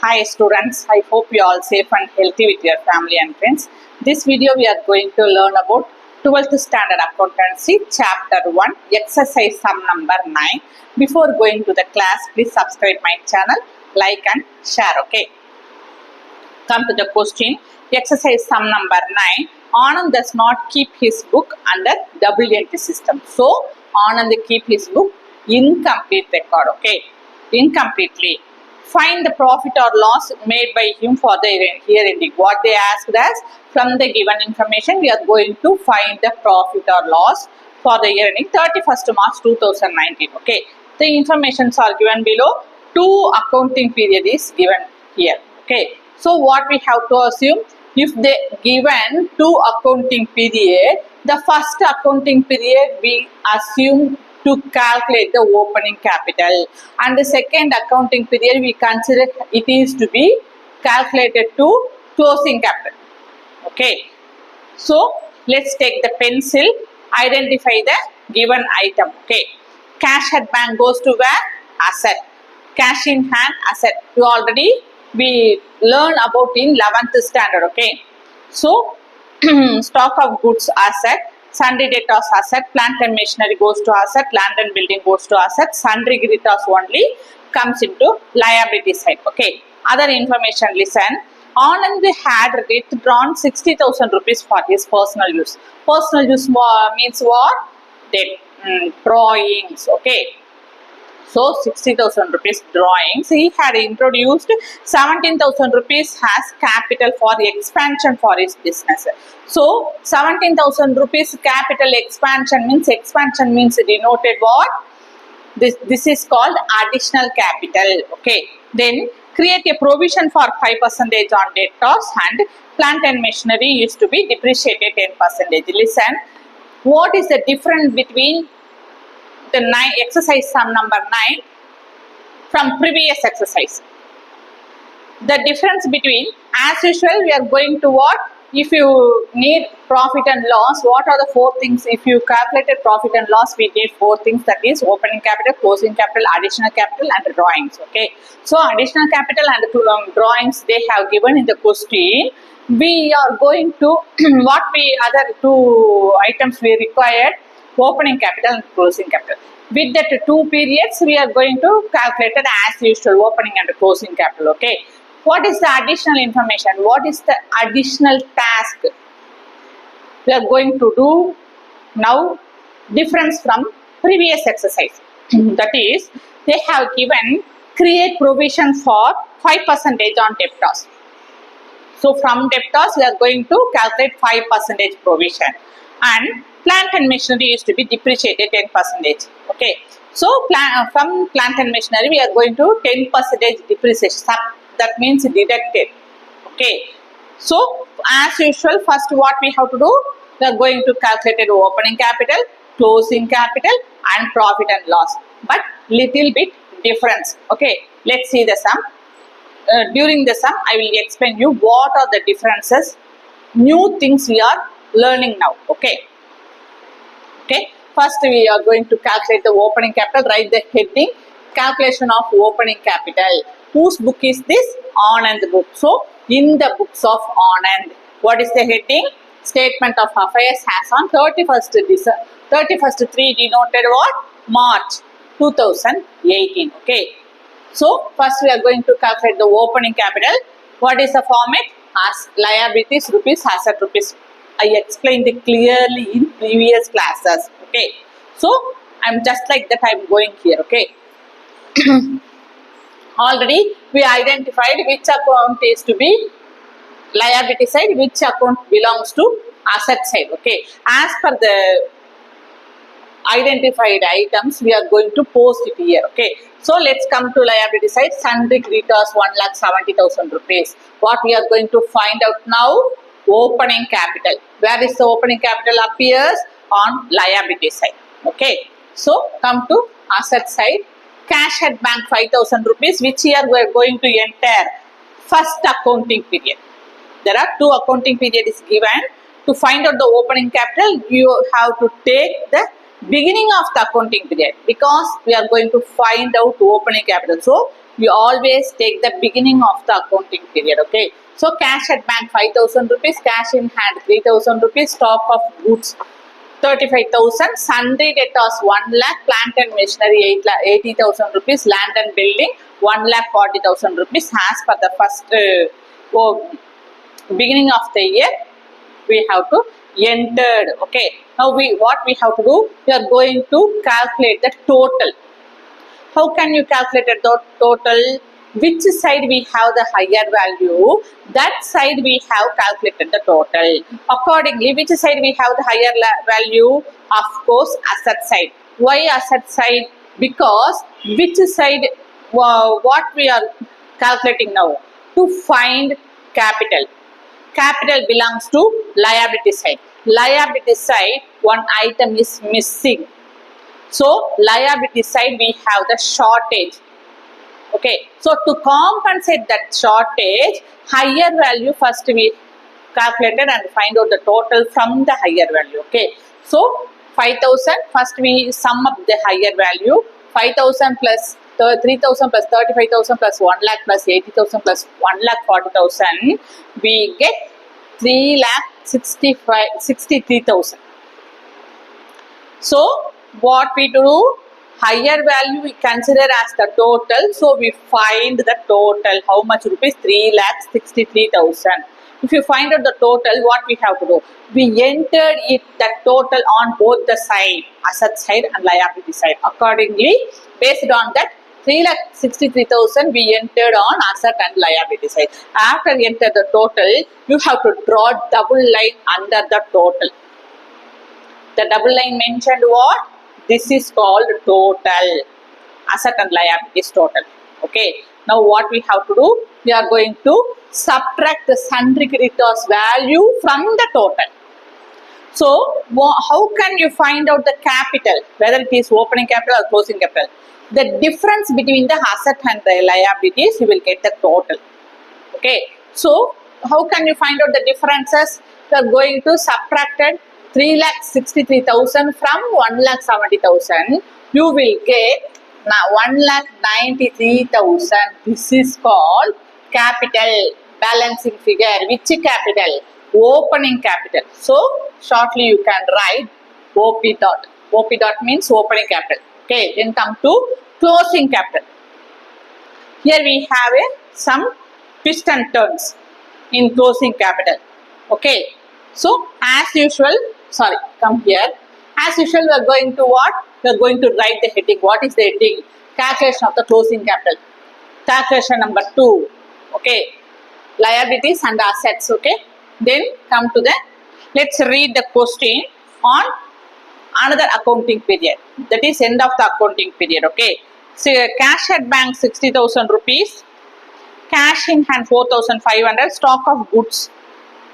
Hi students, I hope you are all safe and healthy with your family and friends. This video we are going to learn about 12th standard accountancy chapter 1 exercise sum number 9. Before going to the class, please subscribe my channel, like and share. Okay. Come to the question. Exercise sum number 9. Anand does not keep his book under double entry system. So Anand keep his book incomplete record. Okay. Incompletely. Find the profit or loss made by him for the year ending. What they asked us, from the given information, we are going to find the profit or loss for the year ending 31st March 2019. Okay. The informations are given below. 2 accounting period is given here. Okay. So what we have to assume, if they given 2 accounting period, the first accounting period we assume to calculate the opening capital, and the second accounting period we consider it is to be calculated to closing capital. Okay, so let's take the pencil, identify the given item. Okay, cash at bank goes to where? Asset. Cash in hand, asset. We learn about in 11th standard. Okay, so stock of goods, asset. Sundry debtors, asset. Plant and machinery goes to asset. Land and building goes to asset. Sundry creditors only comes into liability side. Okay. Other information, listen. Anand had withdrawn 60,000 rupees for his personal use. Personal use means what? Drawings. Okay. So 60,000 rupees drawings. He had introduced 17,000 rupees as capital for expansion for his business. So 17,000 rupees capital expansion means denoted what? This is called additional capital. Okay. Then create a provision for 5% on debtors, and plant and machinery used to be depreciated 10%. Listen, what is the difference between the exercise sum number 9 from previous exercise? The difference between, as usual, we are going to what? If you need profit and loss, what are the 4 things? If you calculated profit and loss, we did 4 things, that is opening capital, closing capital, additional capital and drawings. Okay. So additional capital and drawings they have given in the question. We are going to what we other 2 items we required, opening capital and closing capital. With that 2 periods, we are going to calculate it as usual, opening and closing capital. Okay. What is the additional information? What is the additional task we are going to do now? Difference from previous exercise. That is, they have given create provision for 5% on debtors. So from debtors, we are going to calculate 5% provision, and plant and machinery is to be depreciated 10%. Okay. So from plant and machinery, we are going to 10% depreciation. That means deducted. Okay. So as usual, first what we have to do, we are going to calculate the opening capital, closing capital and profit and loss. But little bit difference. Okay. Let's see the sum. During the sum, I will explain you what are the differences, new things we are learning now. Okay. Okay. First we are going to calculate the opening capital. Write the heading, calculation of opening capital. Whose book is this? Anand book. So in the books of Anand, what is the heading? Statement of affairs has on 31st 3 denoted what? March 2018. Okay. So first we are going to calculate the opening capital. What is the format? As liabilities rupees, asset rupees. I explained it clearly in previous classes. Okay. So I'm just like that I'm going here. Okay. Already we identified which account is to be liability side, which account belongs to asset side. Okay. As per the identified items, we are going to post it here. Okay. So let's come to liability side. Sundry creditors 1,70,000 rupees. What we are going to find out now? Opening capital. Where is the opening capital appears? On liability side. Okay. So come to asset side. Cash at bank 5,000 rupees, which here we are going to enter first accounting period. There are 2 accounting period is given. To find out the opening capital, you have to take the beginning of the accounting period, because we are going to find out opening capital. So we always take the beginning of the accounting period. Okay, so cash at bank 5,000 rupees, cash in hand 3,000 rupees, stock of goods 35,000, sundry debtors 1 lakh, plant and machinery 80,000 rupees, land and building 1 lakh 40,000 rupees as per the first beginning of the year we have to entered. Okay, now what we have to do, we are going to calculate the total. How can you calculate the total? Which side we have the higher value, that side we have calculated the total. Accordingly, which side we have the higher value? Of course, asset side. Why asset side? Because which side, what we are calculating now? To find capital. Capital belongs to liability side. Liability side, one item is missing. So, liability side we have the shortage. Okay, so to compensate that shortage, higher value first we calculated and find out the total from the higher value. Okay, so 5,000, first we sum up the higher value. 5,000 plus 3,000 plus 35,000 plus 1 lakh plus 80,000 plus 1 lakh 40,000, we get 3 lakh 63,000. So what we do, higher value we consider as the total. So we find the total. How much rupees? 3 lakh 63,000. If you find out the total, what we have to do? We entered it the total on both the side, asset side and liability side. Accordingly, based on that, 3 lakh 63,000 we entered on asset and liability side. After enter the total, you have to draw double line under the total. The double line mentioned what? This is called total. Asset and liabilities total. Okay. Now what we have to do? We are going to subtract the sundry creditors value from the total. So how can you find out the capital? Whether it is opening capital or closing capital. The difference between the asset and the liabilities, you will get the total. Okay. So how can you find out the differences? You are going to subtract 3 lakh 63,000 from 1 lakh 70,000. You will get 1 lakh 93,000. This is called capital balancing figure. Which capital? Opening capital. So shortly you can write OP dot. OP dot means opening capital. Okay. Then come to closing capital. Here we have some twists and turns in closing capital. Okay. So as usual, come here. As usual, we are going to what? We are going to write the heading. What is the heading? Calculation of the closing capital. Calculation number 2. Okay. Liabilities and assets. Okay. Then come to the, let's read the question on another accounting period. That is end of the accounting period. Okay. So cash at bank 60,000 rupees. Cash in hand 4,500. Stock of goods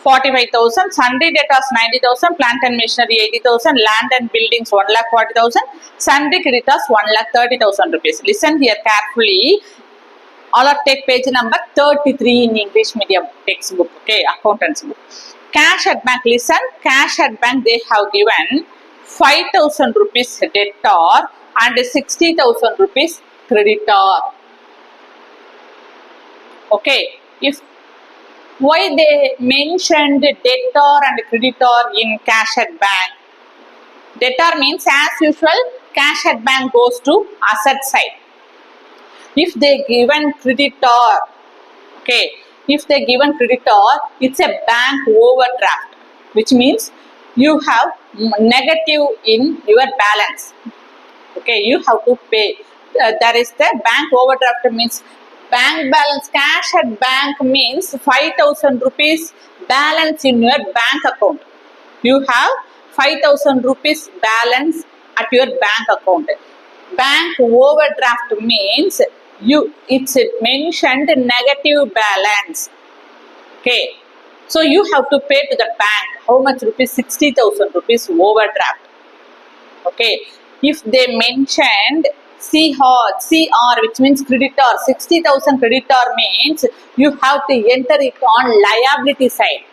45,000, sundry debtors 90,000, plant and machinery 80,000, land and buildings 1 lakh 40,000, sundry creditors 1 lakh 30,000 rupees. Listen here carefully. All are take page number 33 in English medium textbook. Okay, accountants book. Cash at bank. Listen, cash at bank they have given 5,000 rupees debtor and 60,000 rupees creditor. Okay, why they mentioned debtor and creditor in cash at bank? Debtor means as usual cash at bank goes to asset side. If they given creditor, okay, if they given creditor, it's a bank overdraft, which means you have negative in your balance. Okay, you have to pay. There is the bank overdraft means bank balance. Cash at bank means 5,000 rupees balance in your bank account. You have 5,000 rupees balance at your bank account. Bank overdraft means it's mentioned negative balance. Okay. So you have to pay to the bank how much rupees? 60,000 rupees overdraft. Okay. If they mentioned CR, which means creditor, 60,000 creditor means you have to enter it on liability side.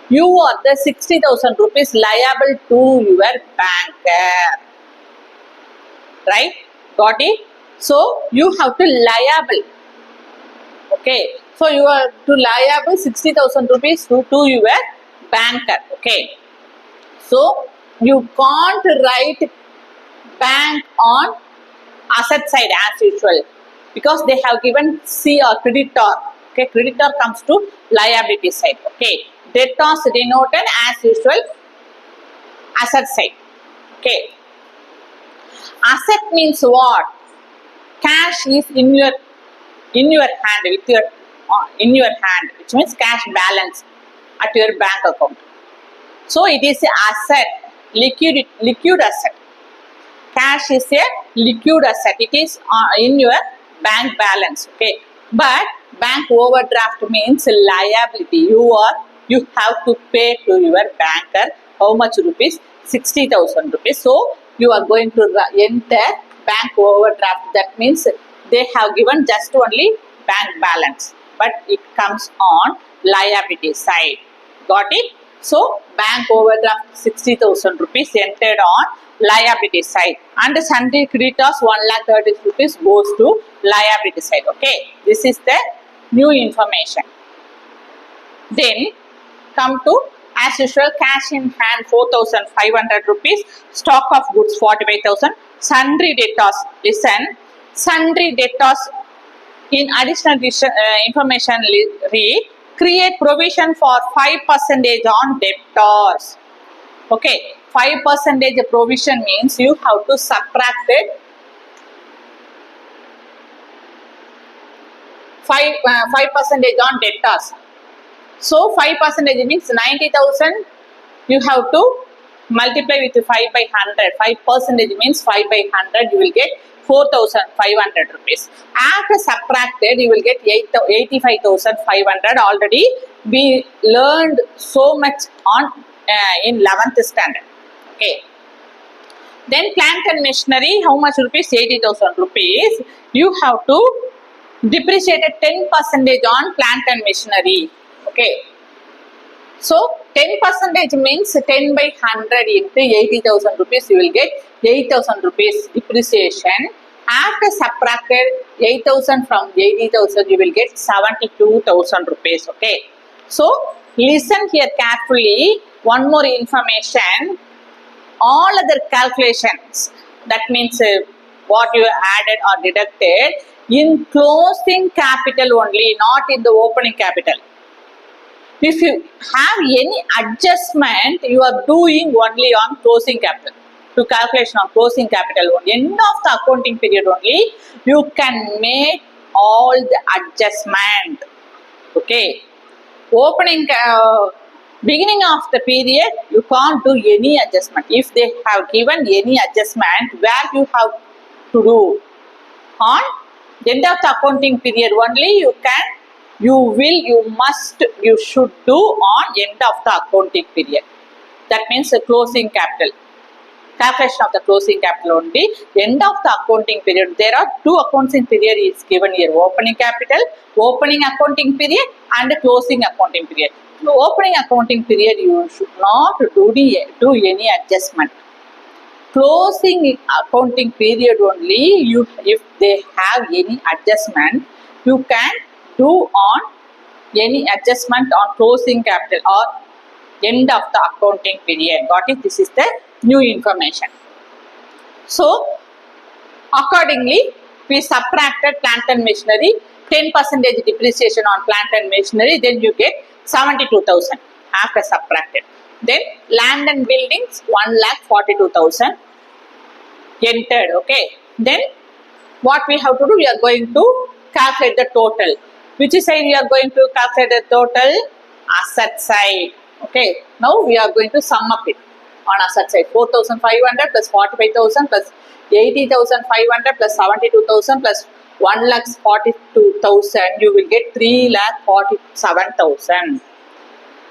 You are the 60,000 rupees liable to your banker. Right? Got it? So you have to liable. Okay, so you are to liable 60,000 rupees to your banker. Okay, so you can't write bank on asset side as usual because they have given C or creditor. Okay, creditor comes to liability side. Okay, debtors denoted as usual asset side. Okay, asset means what? Cash is in your hand, with your in your hand, which means cash balance at your bank account. So it is a asset, liquid asset. Cash is a liquid asset. It is in your bank balance. Okay, but bank overdraft means liability. You have to pay to your banker how much rupees? 60,000 rupees. So you are going to enter bank overdraft. That means they have given just only bank balance, but it comes on liability side. Got it? So bank overdraft 60,000 rupees entered on liability side, and the sundry creditors 1,30,000 rupees goes to liability side. Okay, this is the new information. Then come to, as usual, cash in hand 4,500 rupees, stock of goods 45,000, sundry debtors. Listen, sundry debtors in additional information read, create provision for 5% on debtors. Okay, 5% provision means you have to subtract it 5% on debtors. So 5% means 90,000. You have to multiply with 5 by 100. 5% means 5 by 100. You will get 4,500 rupees. After subtracted, you will get 85,500. Already we learned so much on in 11th standard. Okay. Then plant and machinery, how much rupees? 80,000 rupees. You have to depreciate 10% on plant and machinery. Okay. So 10% means 10 by 100 into 80,000 rupees. You will get 8,000 rupees depreciation. After subtracted 8,000 from 80,000, you will get 72,000 rupees. Okay. So listen here carefully. One more information. All other calculations, that means what you added or deducted, in closing capital only, not in the opening capital. If you have any adjustment, you are doing only on closing capital. To calculation on closing capital only. End of the accounting period only, you can make all the adjustment. Okay. Opening, beginning of the period, you can't do any adjustment. If they have given any adjustment, where you have to do? On end of the accounting period only, you can, you will, you must, you should do on end of the accounting period. That means the closing capital. Calculation of the closing capital only. End of the accounting period. There are two accounting period is given here. Opening capital, opening accounting period and closing accounting period. In opening accounting period, you should not do any adjustment. Closing accounting period only, you, if they have any adjustment, you can do on any adjustment on closing capital or end of the accounting period. Got it? This is the new information. So accordingly, we subtracted plant and machinery, 10% depreciation on plant and machinery, then you get 72,000 after subtracted. Then land and buildings 1,42,000 entered. Okay. Then what we have to do? We are going to calculate the total. Which side we are going to calculate the total? Asset side. Okay. Now we are going to sum up it on asset side. 4,500 plus 45,000 plus 80,500 plus 72,000 plus 1,42,000. You will get 3,47,000.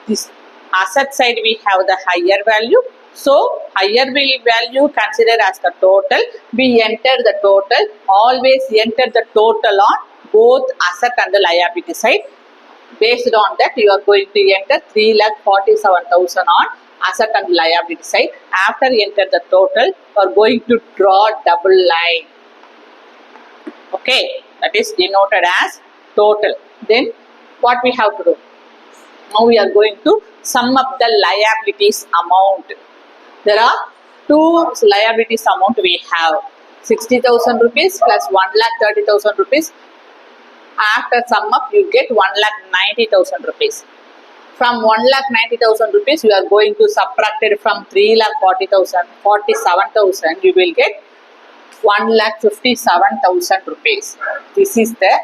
This asset side we have the higher value. So higher value considered as the total. We enter the total. Always enter the total on both asset and the liability side. Based on that, you are going to enter 3,47,000 on asset and liability side. After enter the total, you are going to draw double line. Okay, that is denoted as total. Then what we have to do? Now we are going to sum up the liabilities amount. There are two liabilities amount we have. 60,000 rupees plus 1,30,000 rupees. After sum up, you get 1,90,000 rupees. From 1,90,000 rupees, you are going to subtract it from 3,40,000, 47,000. You will get 1,57,000 rupees. This is the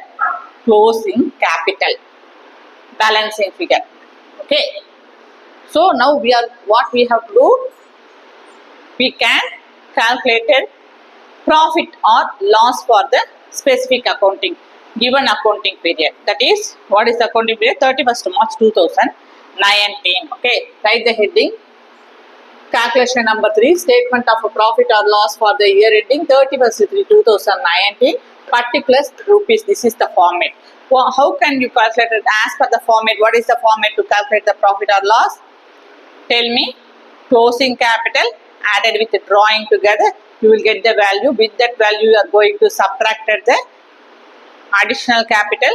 closing capital, balancing figure. Okay. So now what we have to do? We can calculate profit or loss for the specific accounting, given accounting period. That is, what is the accounting period? 31st March 2019. Okay, write the heading. Calculation number 3, statement of a profit or loss for the year ending 31st 3 2019, particulars rupees. This is the format. Well, how can you calculate it as per the format? What is the format to calculate the profit or loss? Tell me. Closing capital added with the drawing together, you will get the value. With that value, you are going to subtract the additional capital.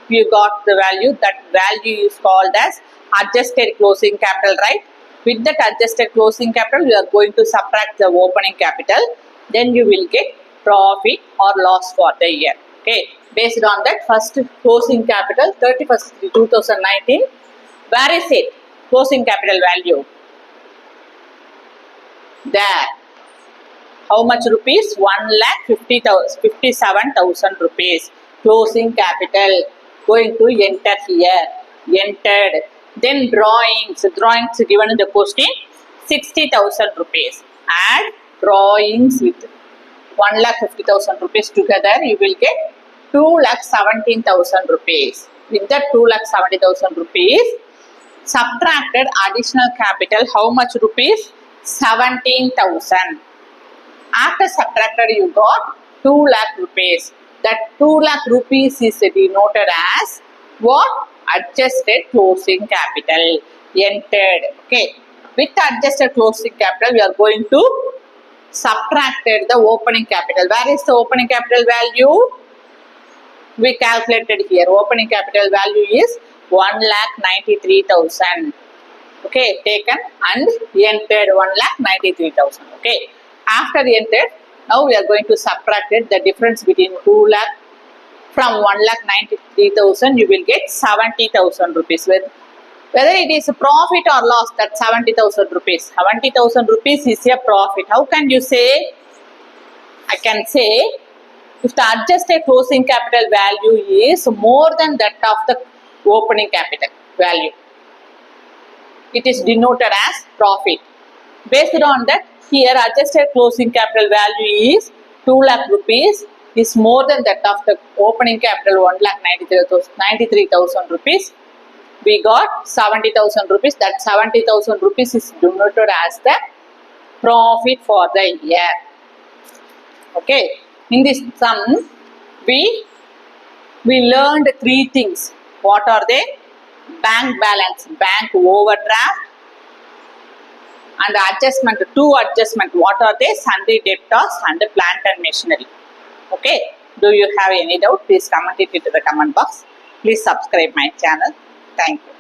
You got the value. That value is called as adjusted closing capital, right? With that adjusted closing capital, you are going to subtract the opening capital. Then you will get profit or loss for the year. Okay. Based on that, first closing capital 31st 2019. Where is it? Closing capital value. There. How much rupees? 1,57,000 rupees. Closing capital. Going to enter here. Entered. Then drawings. Drawings given in the question. 60,000 rupees. Add drawings with 1,50,000 rupees together. You will get 2,17,000 rupees. With that 2,70,000 rupees, subtracted additional capital. How much rupees? 17,000. After subtracted, you got 2 lakh rupees. That 2 lakh rupees is denoted as what? Adjusted closing capital. Entered. Okay. With adjusted closing capital, we are going to subtract the opening capital. Where is the opening capital value? We calculated here. Opening capital value is 1,93,000. Okay, taken and entered 1,93,000. Okay, after entered, now we are going to subtract it. The difference between 2 lakh from 1,93,000, you will get 70,000 rupees. Whether it is a profit or loss, that 70,000 rupees. 70,000 rupees is a profit. How can you say? I can say, if the adjusted closing capital value is more than that of the opening capital value, it is denoted as profit. Based on that, here adjusted closing capital value is 2 lakh rupees, is more than that of the opening capital 1,93,000 rupees. We got 70,000 rupees. That 70,000 rupees is denoted as the profit for the year. Okay. In this sum, we learned 3 things. What are they? Bank balance, bank overdraft, and adjustment, 2 adjustment. What are they? Sundry debtors and plant and machinery. Okay. Do you have any doubt? Please comment it into the comment box. Please subscribe my channel. Thank you.